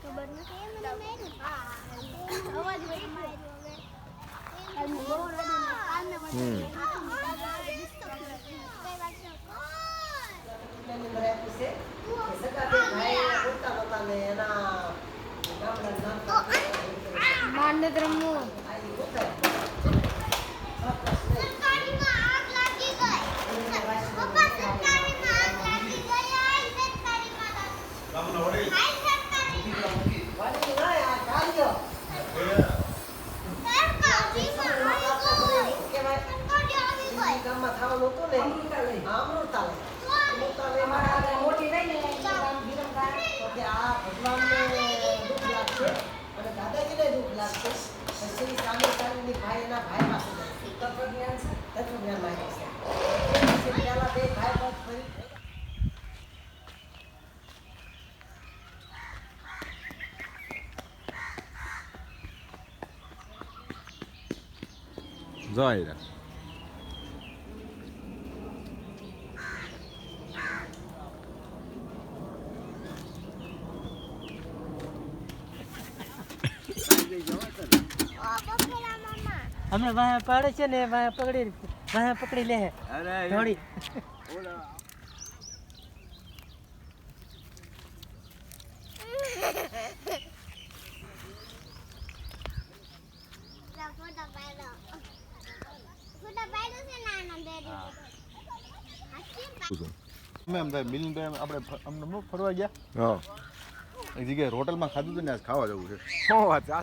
ખબર નથી મને માર્યું અવાજ વળી માર્યો હવે કાલનો બહુ રડ્યો કાલને પછી કઈ વાત માનને રમવું Zaire. हमें वहाँ पड़े छे ने वहाँ पकड़ी ले है थोड़ी મેમ ભાઈ મિલિંદ ભાઈ આપણે અમને ફરવા ગયા હા એક જગ્યાએ હોટલમાં ખાધું હતું ને આજ ખાવા જવું છે શું વાત છે?